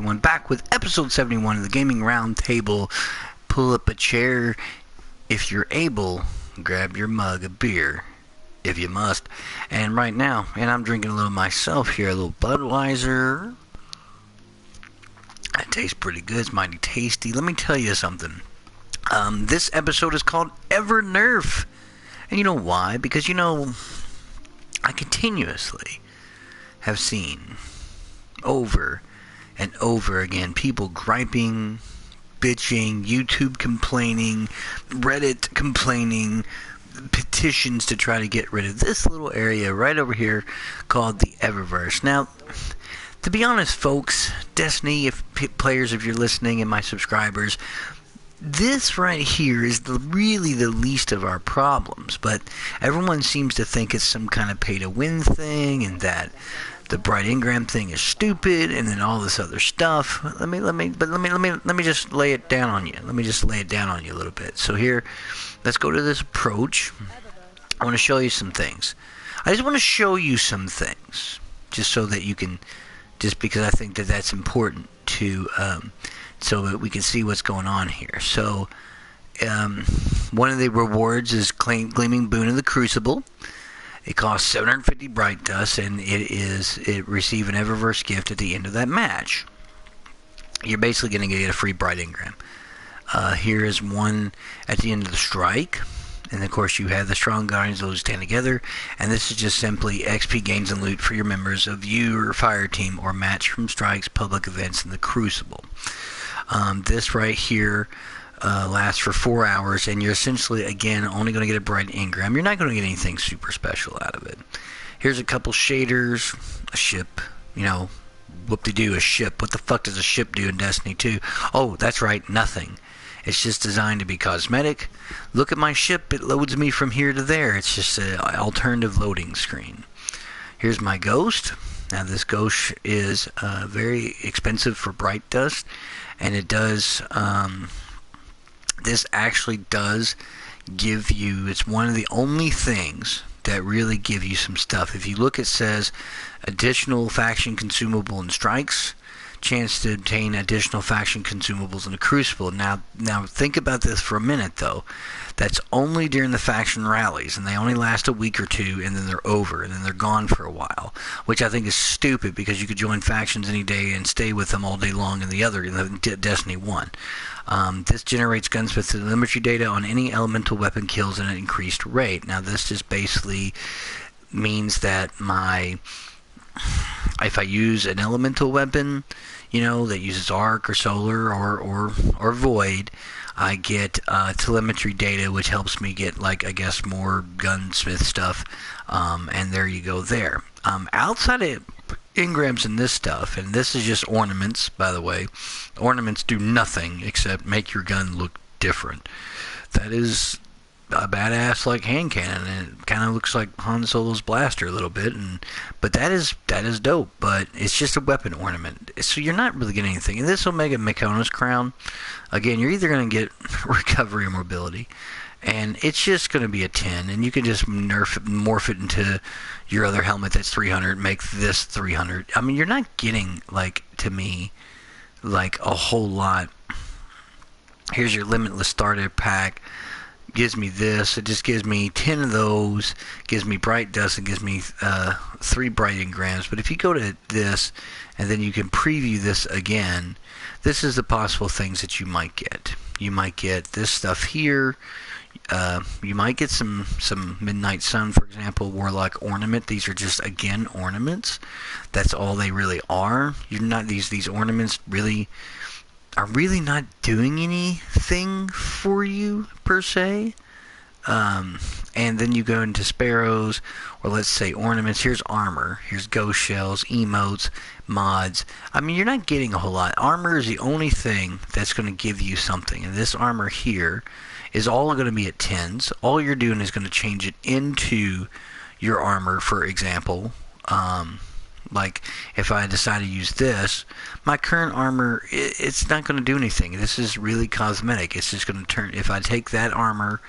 everyone, back with episode 71 of the Gaming Roundtable. Pull up a chair if you're able, grab your mug of beer if you must. And right now, and I'm drinking a little myself here, a little Budweiser. It tastes pretty good, it's mighty tasty. Let me tell you something. This episode is called Evernerf. And you know why? Because, I continuously have seen over and over again people griping, bitching, YouTube complaining, Reddit complaining, petitions to try to get rid of this little area right over here called the Eververse. Now, to be honest, folks, Destiny, players, if you're listening, and my subscribers, this right here is really the least of our problems, but everyone seems to think it's some kind of pay-to-win thing, and that the Bright Engram thing is stupid, and then all this other stuff. Let me just lay it down on you. Let me just lay it down on you a little bit. So here, let's go to this approach. I want to show you some things. I just want to show you some things, just so that you can, just because I think that that's important to, so that we can see what's going on here. So, one of the rewards is Gleaming Boon of the Crucible. It costs 750 Bright Dust, and it receive an Eververse gift at the end of that match. You're basically going to get a free Bright Engram. Here is one at the end of the strike. And of course you have the Strong Guardians, those stand together. And this is just simply XP gains and loot for your members of your fire team or match from strikes, public events, in the Crucible. This right here lasts for 4 hours, and you're essentially, again, only going to get a Bright Engram. You're not going to get anything super special out of it. Here's a couple shaders, a ship, whoop-de-doo, a ship. What the fuck does a ship do in Destiny 2? Oh, that's right, nothing. It's just designed to be cosmetic. Look at my ship, it loads me from here to there. It's just an alternative loading screen. Here's my ghost. Now this ghost is very expensive for Bright Dust, and it does, this actually does give you, it's one of the only things that really give you some stuff. If you look, it says additional faction consumable and strikes, chance to obtain additional faction consumables in the Crucible. Now think about this for a minute, though. That's only during the faction rallies, and they only last a week or two, and then they're over, and then they're gone for a while, which I think is stupid, because you could join factions any day and stay with them all day long in the Destiny 1. This generates gunsmith telemetry data on any elemental weapon kills at an increased rate. Now this just basically means that if I use an elemental weapon, that uses arc or solar or void, I get telemetry data, which helps me get, more gunsmith stuff, and there you go there. Outside of engrams and this stuff, and this is just ornaments, by the way. Ornaments do nothing except make your gun look different. That is a badass hand cannon, and it kind of looks like Han Solo's blaster a little bit, but that is dope. But it's just a weapon ornament, so you're not really getting anything. And this Omega Mykonos crown, again, you're either going to get recovery or mobility, and it's just going to be a 10, and you can just morph it into your other helmet that's 300, make this 300. I mean, you're not getting, to me, a whole lot. Here's your limitless starter pack. Gives me this. It just gives me 10 of those, gives me Bright Dust, and gives me 3 Bright Engrams. But if you go to this, and then you can preview this again, this is the possible things that you might get. You might get this stuff here. You might get some Midnight Sun, for example, Warlock Ornament. These are just, again, ornaments. That's all they really are. You're not, these ornaments are really not doing anything for you, per se. And then you go into sparrows, or let's say ornaments. Here's armor. Here's ghost shells, emotes, mods. I mean, you're not getting a whole lot. Armor is the only thing that's going to give you something. And this armor here is all going to be at 10s. All you're doing is going to change it into your armor, for example. If I decide to use this, my current armor, it's not going to do anything. This is really cosmetic. It's just going to turn, if I take that armor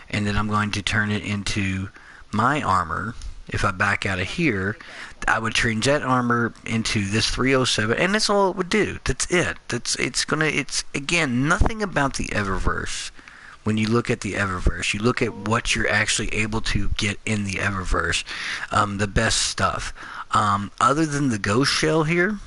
and then I'm going to turn it into my armor, if I back out of here, I would change that armor into this 307, and that's all it would do. That's it. It's again, nothing about the Eververse. When you look at the Eververse, you look at what you're actually able to get in the Eververse, the best stuff. Other than the Ghost Shell here,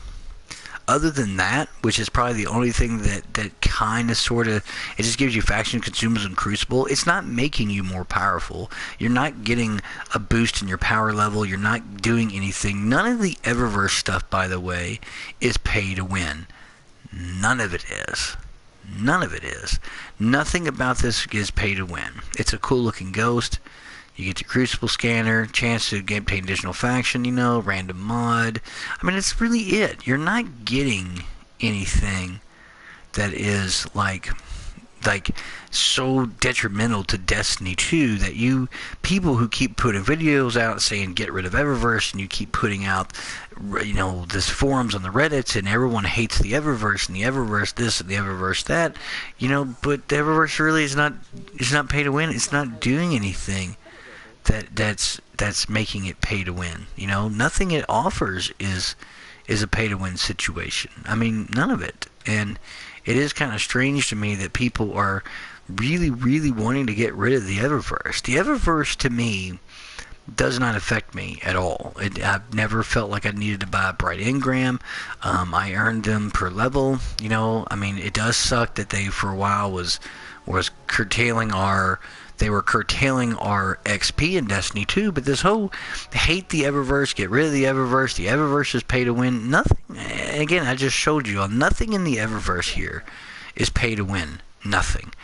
other than that, which is probably the only thing that kind of sort of, it just gives you faction consumers and Crucible. It's not making you more powerful. You're not getting a boost in your power level. You're not doing anything. None of the Eververse stuff, by the way, is pay to win. None of it is. None of it is. Nothing about this is pay to win. It's a cool looking ghost. You get the Crucible Scanner, chance to obtain additional faction, random mod. I mean, it's really it. You're not getting anything that is like so detrimental to Destiny 2 that people who keep putting videos out saying get rid of Eververse, and you keep putting out this forums on the Reddits, and everyone hates the Eververse, and the Eververse this and the Eververse that, but the Eververse really is not pay to win. It's not doing anything that's making it pay to win. Nothing it offers is a pay to win situation. I mean, none of it. And it is kind of strange to me that people are really, really wanting to get rid of the Eververse. The Eververse, to me, does not affect me at all. I've never felt like I needed to buy a Bright Engram. I earned them per level. I mean, it does suck that they, for a while, was curtailing our XP in Destiny 2, but this whole hate the Eververse, get rid of the Eververse is pay to win. Nothing, again, I just showed you, nothing in the Eververse here is pay to win. Nothing.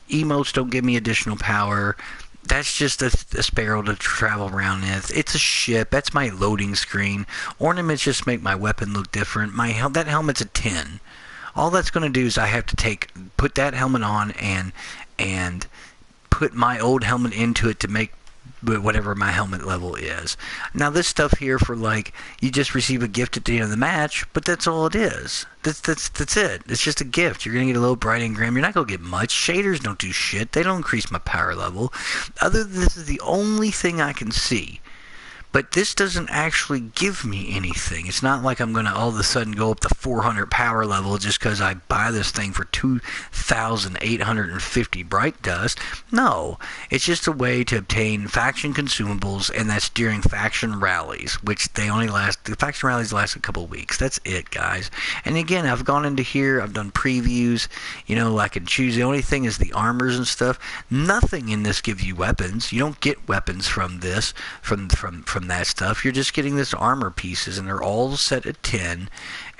Emotes don't give me additional power. That's just a sparrow to travel around with. It's a ship. That's my loading screen. Ornaments just make my weapon look different. That helmet's a 10. All that's going to do is I have to put that helmet on and put my old helmet into it to make whatever my helmet level is. Now this stuff here for you just receive a gift at the end of the match, but that's all it is. That's it. It's just a gift. You're gonna get a little Bright Engram. You're not gonna get much. Shaders don't do shit. They don't increase my power level. Other than this is the only thing I can see. But this doesn't actually give me anything. It's not like I'm going to all of a sudden go up to 400 power level just because I buy this thing for 2,850 bright dust. No, it's just a way to obtain faction consumables, and that's during faction rallies, which the faction rallies last a couple of weeks. That's it, guys. And again, I've gone into here, I've done previews, I can choose. The only thing is the armors and stuff. Nothing in this gives you weapons. You don't get weapons from this, from that stuff. You're just getting this armor pieces, and they're all set at 10,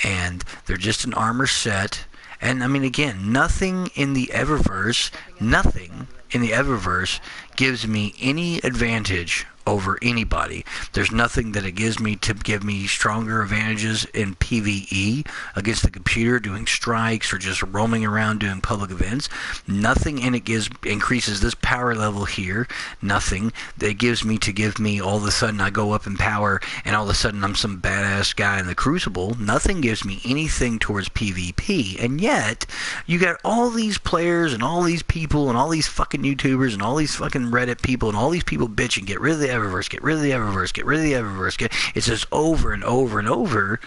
and they're just an armor set. And I mean, again, nothing in the Eververse gives me any advantage over anybody. There's nothing that it gives me to give me stronger advantages in PvE against the computer, doing strikes or just roaming around doing public events. Nothing in it increases this power level here. Nothing that gives me all of a sudden I go up in power and all of a sudden I'm some badass guy in the Crucible. Nothing gives me anything towards PvP, and yet you got all these players and all these people and all these fucking YouTubers and all these fucking Reddit people and all these people bitching, get rid of the Eververse, get rid of the Eververse, get rid of the Eververse. It's just over and over and over.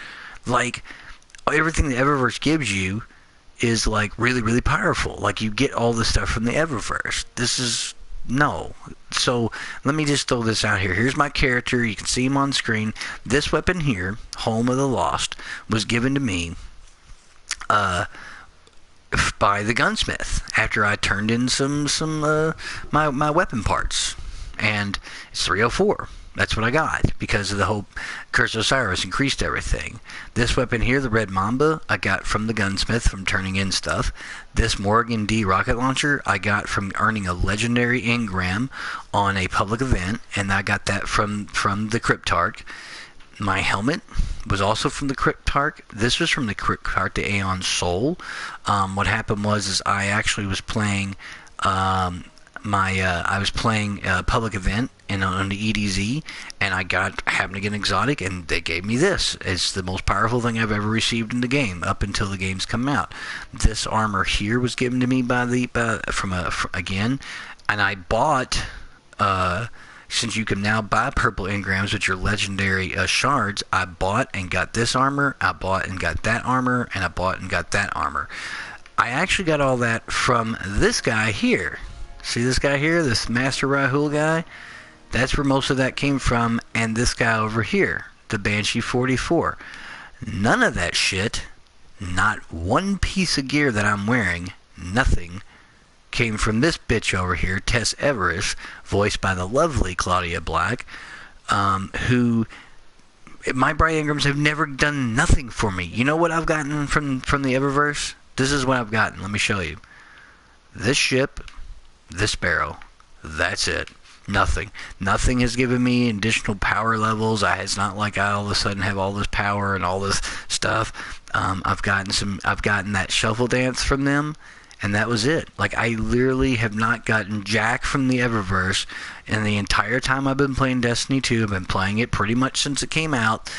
Like, everything the Eververse gives you is, really, really powerful. You get all the stuff from the Eververse. This is... no. So, let me just throw this out here. Here's my character. You can see him on screen. This weapon here, Home of the Lost, was given to me, by the gunsmith after I turned in my weapon parts, and it's 304. That's what I got because of the whole Curse of Osiris increased everything. This weapon here, the Red Mamba, I got from the gunsmith from turning in stuff. This Morgan D rocket launcher I got from earning a legendary engram on a public event, and I got that from the Cryptarch. My helmet was also from the Cryptarch. This was from the Cryptarch, the Aeon Soul. What happened was I actually was playing a public event on the EDZ, and I happened to get an exotic, and they gave me this. It's the most powerful thing I've ever received in the game up until the game's come out. This armor here was given to me again, and I bought since you can now buy purple engrams with your legendary shards, I bought and got this armor, I bought and got that armor, and I bought and got that armor. I actually got all that from this guy here. See this guy here, this Master Rahul guy? That's where most of that came from, and this guy over here, the Banshee 44. None of that shit, not one piece of gear that I'm wearing, nothing, came from this bitch over here, Tess Everest, voiced by the lovely Claudia Black, who, my Bright Ingrams have never done nothing for me. You know what I've gotten from the Eververse? This is what I've gotten. Let me show you. This ship, this barrel, that's it. Nothing. Nothing has given me additional power levels. It's not like I all of a sudden have all this power and all this stuff. I've gotten that shuffle dance from them, and that was it. Like, I literally have not gotten jack from the Eververse, and the entire time I've been playing Destiny 2, I've been playing it pretty much since it came out,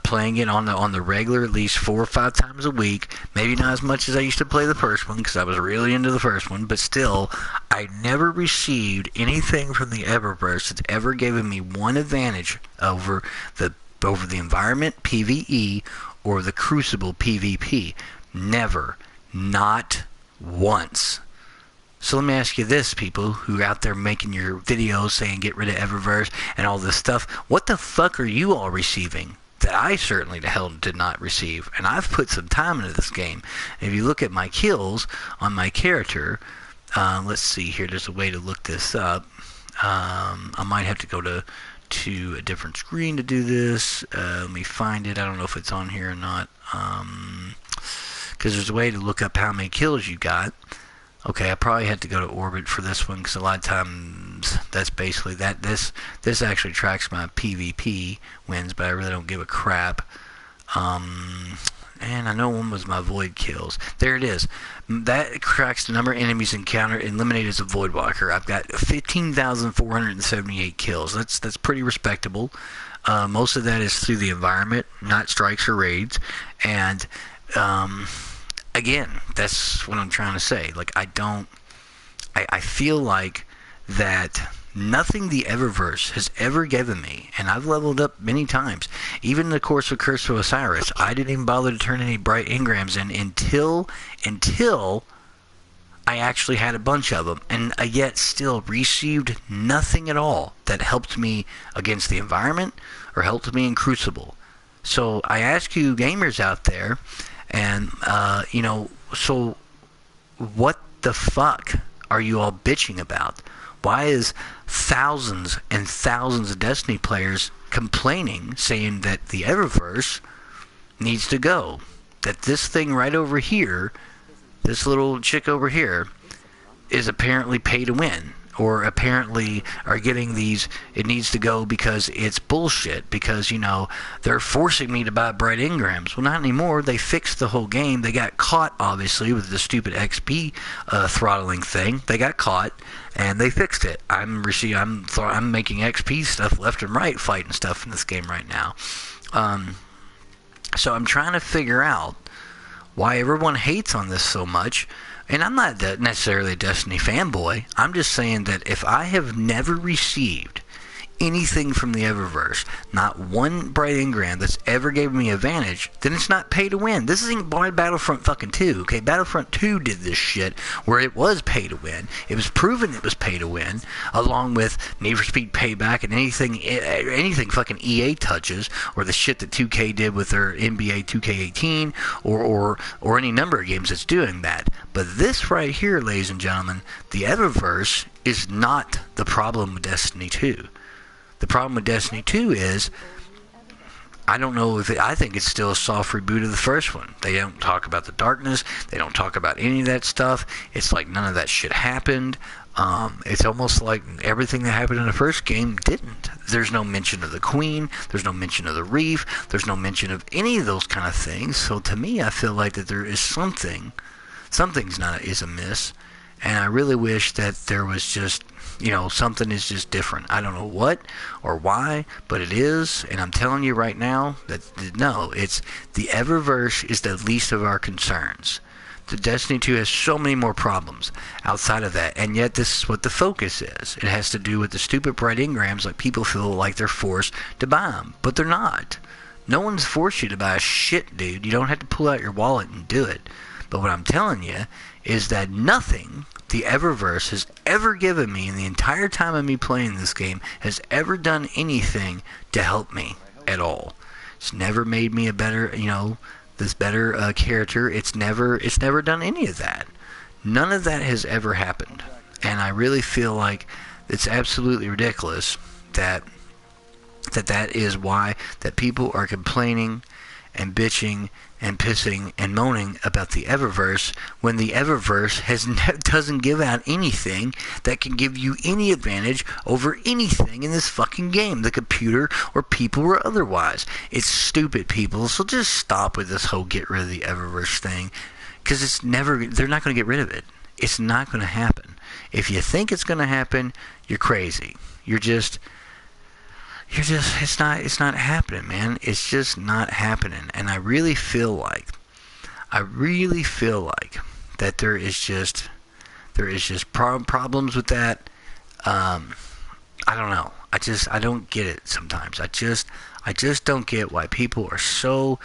playing it on the regular at least 4 or 5 times a week. Maybe not as much as I used to play the first one, because I was really into the first one, but still, I never received anything from the Eververse that's ever given me one advantage over the environment PvE or the Crucible PvP. Never. Not once. So let me ask you this, people who are out there making your videos saying get rid of Eververse and all this stuff. What the fuck are you all receiving that I certainly the hell did not receive? And I've put some time into this game. If you look at my kills on my character, let's see here. There's a way to look this up. I might have to go to a different screen to do this. Let me find it. I don't know if it's on here or not. Because there's a way to look up how many kills you got. Okay, I probably had to go to Orbit for this one, because a lot of times that's basically that. This actually tracks my PvP wins, but I really don't give a crap. And I know one was my Void kills. There it is. That tracks the number of enemies encountered eliminated as a Void Walker. I've got 15,478 kills. That's pretty respectable. Most of that is through the environment, not strikes or raids. And again, that's what I'm trying to say. Like, I feel like that nothing the Eververse has ever given me, and I've leveled up many times, even in the course of Curse of Osiris, I didn't even bother to turn any Bright Engrams in until I actually had a bunch of them, and I yet still received nothing at all that helped me against the environment or helped me in Crucible. So I ask you gamers out there, and, so what the fuck are you all bitching about? Why is thousands and thousands of Destiny players complaining, saying that the Eververse needs to go? That this thing right over here, this little chick over here, is apparently pay to win. Or apparently are getting these, it needs to go because it's bullshit, because, they're forcing me to buy Bright Engrams. Well, not anymore. They fixed the whole game. They got caught, obviously, with the stupid XP throttling thing. They got caught, and they fixed it. I'm making XP stuff left and right, fighting stuff in this game right now. So I'm trying to figure out why everyone hates on this so much. And I'm not necessarily a Destiny fanboy. I'm just saying that if I have never received anything from the Eververse, not one Bright Engram that's ever given me advantage, then it's not pay to win. This isn't Battlefront fucking 2, okay? Battlefront 2 did this shit where it was pay to win. It was proven it was pay to win, along with Need for Speed Payback and anything fucking EA touches, or the shit that 2K did with their NBA 2K18, or any number of games that's doing that. But this right here, ladies and gentlemen, the Eververse is not the problem with Destiny 2. The problem with Destiny 2 is, I don't know I think it's still a soft reboot of the first one. They don't talk about the darkness. They don't talk about any of that stuff. It's like none of that shit happened. It's almost like everything that happened in the first game didn't. There's no mention of the Queen. There's no mention of the Reef. There's no mention of any of those kind of things. So to me, I feel like that there is something's is amiss. And I really wish that there was just, something is just different. I don't know what or why, but it is. And I'm telling you right now that, no, it's the Eververse is the least of our concerns. The Destiny 2 has so many more problems outside of that, and yet this is what the focus is. It has to do with the stupid bright engrams, like people feel like they're forced to buy them, but they're not. No one's forced you to buy a shit, dude. You don't have to pull out your wallet and do it. But what I'm telling you is that nothing the Eververse has ever given me in the entire time of me playing this game has ever done anything to help me at all. It's never made me a better, this better character. It's never done any of that. None of that has ever happened. And I really feel like it's absolutely ridiculous that is why that people are complaining and bitching and pissing and moaning about the Eververse when the Eververse doesn't give out anything that can give you any advantage over anything in this fucking game, the computer or people or otherwise. It's stupid, people, so just stop with this whole get rid of the Eververse thing, because they're not going to get rid of it. It's not going to happen. If you think it's going to happen, you're crazy. It's not happening, man. It's just not happening. And I really feel like that there is just problems with that. I don't know. I don't get it sometimes. I just don't get why people are so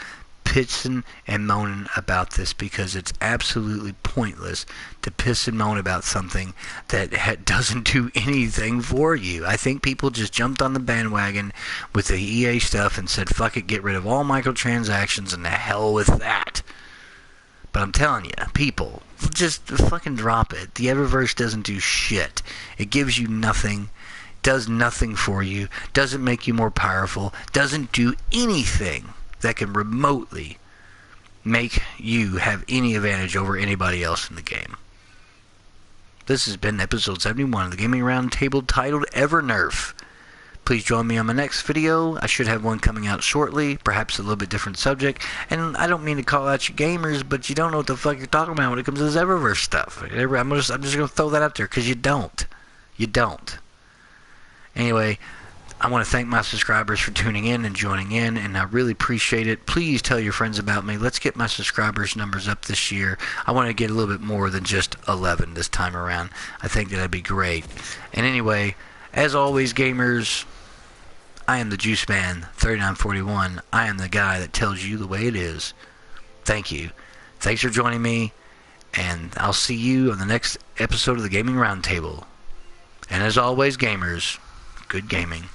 pissing and moaning about this, because it's absolutely pointless to piss and moan about something that doesn't do anything for you. I think people just jumped on the bandwagon with the EA stuff and said, fuck it, get rid of all microtransactions and the hell with that. But I'm telling you, people, just fucking drop it. The Eververse doesn't do shit. It gives you nothing, does nothing for you, doesn't make you more powerful, doesn't do anything that can remotely make you have any advantage over anybody else in the game. This has been episode 71 of the Gaming Roundtable titled Evernerf. Please join me on my next video. I should have one coming out shortly, perhaps a little bit different subject. And I don't mean to call out you gamers, but you don't know what the fuck you're talking about when it comes to this Eververse stuff. I'm just going to throw that out there, because you don't. You don't. Anyway, I want to thank my subscribers for tuning in and joining in, and I really appreciate it. Please tell your friends about me. Let's get my subscribers numbers up this year. I want to get a little bit more than just 11 this time around. I think that'd be great. And anyway, as always, gamers, I am the Juice Man 3941. I am the guy that tells you the way it is. Thank you. Thanks for joining me, and I'll see you on the next episode of the Gaming Roundtable. And as always, gamers, good gaming.